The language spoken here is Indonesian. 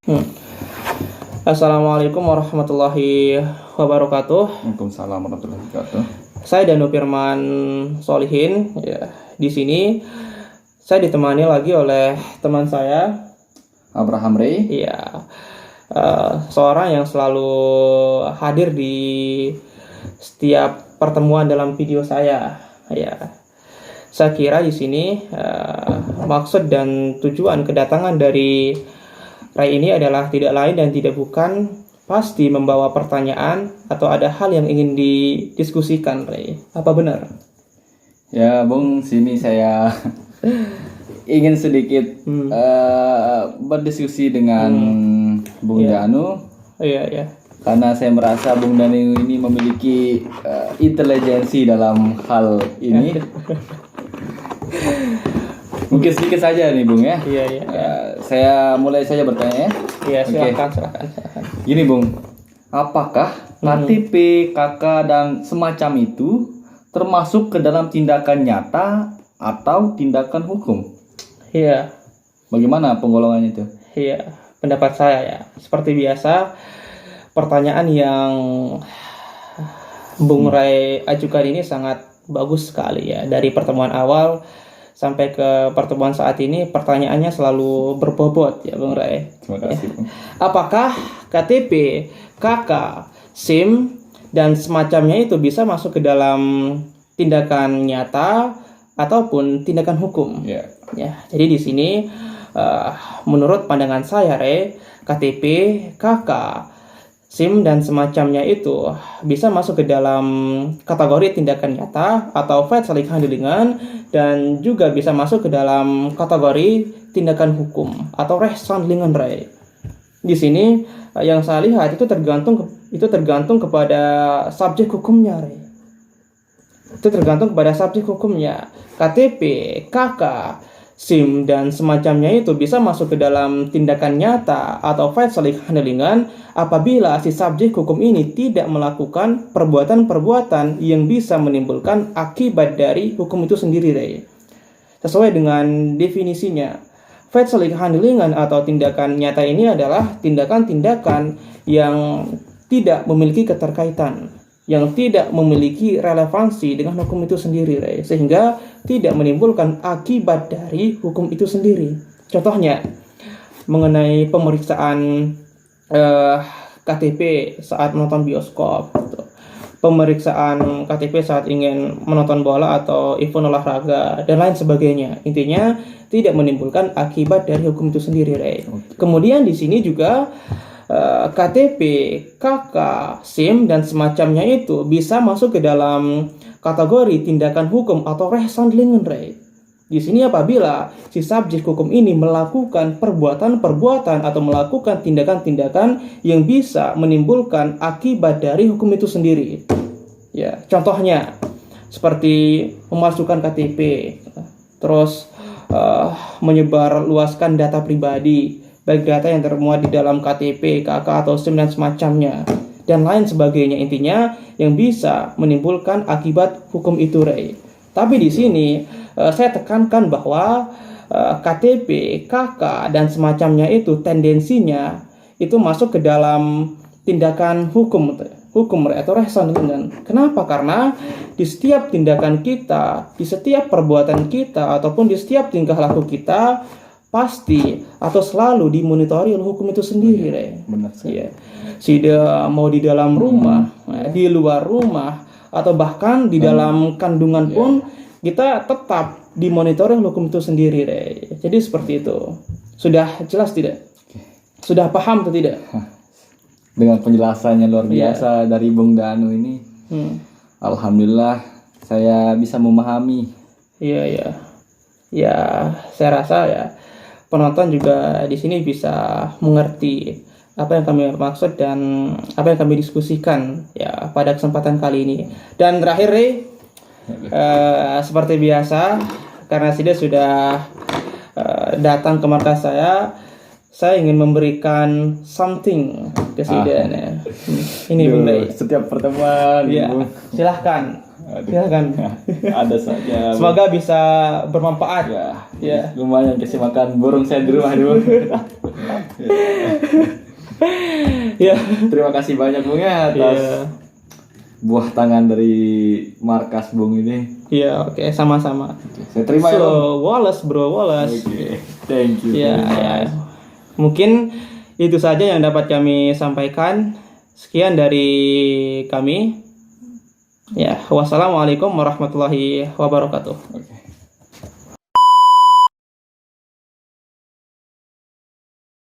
Hmm. Assalamualaikum warahmatullahi wabarakatuh. Waalaikumsalam warahmatullahi wabarakatuh. Saya Danu Firman Solihin. Ya, di sini saya ditemani lagi oleh teman saya, Abraham Ray. ya, seorang yang selalu hadir di setiap pertemuan dalam video saya. Ya, saya kira di sini maksud dan tujuan kedatangan dari Ray ini adalah tidak lain dan tidak bukan pasti membawa pertanyaan atau ada hal yang ingin didiskusikan, Ray. Apa benar? Ya, Bung, sini saya ingin sedikit berdiskusi dengan Bung Ya. Danu, Iya. karena saya merasa Bung Danu ini memiliki intelijensi dalam hal ini. Mungkin sedikit saja nih, Bung, ya. Iya. Saya mulai saja bertanya, ya. Iya, Oke. silakan. Gini, Bung, apakah KTP, KK, dan semacam itu termasuk ke dalam tindakan nyata atau tindakan hukum? Iya. Bagaimana penggolongannya itu? Iya, pendapat saya ya. Seperti biasa, pertanyaan yang Bung Ray ajukan ini sangat bagus sekali ya. Dari pertemuan awal sampai ke pertemuan saat ini, pertanyaannya selalu berbobot ya, Bung Ray. Terima kasih, Bung. Apakah KTP, KK, SIM, dan semacamnya itu bisa masuk ke dalam tindakan nyata ataupun tindakan hukum? Ya. Ya, jadi di sini menurut pandangan saya, KTP, KK, SIM dan semacamnya itu bisa masuk ke dalam kategori tindakan nyata atau saling handlingan, dan juga bisa masuk ke dalam kategori tindakan hukum atau rechtshandlingan, Ray. Di sini yang saya lihat itu tergantung kepada subjek hukumnya, Ray. Itu tergantung kepada subjek hukumnya. KTP, KK, SIM dan semacamnya itu bisa masuk ke dalam tindakan nyata atau saling handlingan apabila si subjek hukum ini tidak melakukan perbuatan-perbuatan yang bisa menimbulkan akibat dari hukum itu sendiri, Ray. Sesuai dengan definisinya, saling handlingan atau tindakan nyata ini adalah tindakan-tindakan yang tidak memiliki keterkaitan, yang tidak memiliki relevansi dengan hukum itu sendiri, Ray, sehingga tidak menimbulkan akibat dari hukum itu sendiri. Contohnya mengenai pemeriksaan KTP saat menonton bioskop, gitu. Pemeriksaan KTP saat ingin menonton bola atau event olahraga dan lain sebagainya. Intinya tidak menimbulkan akibat dari hukum itu sendiri, Ray. Kemudian di sini juga KTP, KK, SIM dan semacamnya itu bisa masuk ke dalam kategori tindakan hukum atau rechtshandlingan, Ray. Di sini apabila si subjek hukum ini melakukan perbuatan-perbuatan atau melakukan tindakan-tindakan yang bisa menimbulkan akibat dari hukum itu sendiri. Ya, contohnya seperti memasukkan KTP, terus menyebar luaskan data pribadi, baik data yang termuat di dalam KTP, KK atau SIM dan semacamnya, dan lain sebagainya. Intinya yang bisa menimbulkan akibat hukum itu, Ray. Tapi di sini saya tekankan bahwa KTP, KK dan semacamnya itu tendensinya itu masuk ke dalam tindakan hukum atau rechtshandlingan. Kenapa? Karena di setiap tindakan kita, di setiap perbuatan kita ataupun di setiap tingkah laku kita pasti atau selalu dimonitori oleh hukum itu sendiri, Ray. Benar sekali. Ya. Tidak mau di dalam rumah, di luar rumah, atau bahkan di dalam kandungan pun kita tetap dimonitori oleh hukum itu sendiri, Ray. Jadi seperti itu. Sudah jelas tidak? Sudah paham atau tidak? Dengan penjelasannya luar biasa dari Bung Danu ini, alhamdulillah saya bisa memahami. Iya. Ya, saya rasa ya penonton juga di sini bisa mengerti apa yang kami maksud dan apa yang kami diskusikan ya pada kesempatan kali ini. Dan terakhir, Ray, seperti biasa, karena Sida sudah datang ke markas saya ingin memberikan something ke Sida. Ini Bung Ray. Setiap pertemuan, Ya, Bung. silahkan. Aduh. Ya kan? Ada saja. Semoga bisa bermanfaat. Ya, Ya. lumayan kasih makan burung saya di rumah dulu. Ya. Terima kasih banyak Bung ya atas Iya. buah tangan dari markas Bung ini. Iya, oke, sama-sama. Saya terima ya Bung. So, Wallace, bro, Wallace. Oke, thank you Ya, very ya. much. Mungkin itu saja yang dapat kami sampaikan. Sekian dari kami. Ya, wassalamualaikum warahmatullahi wabarakatuh. Oke.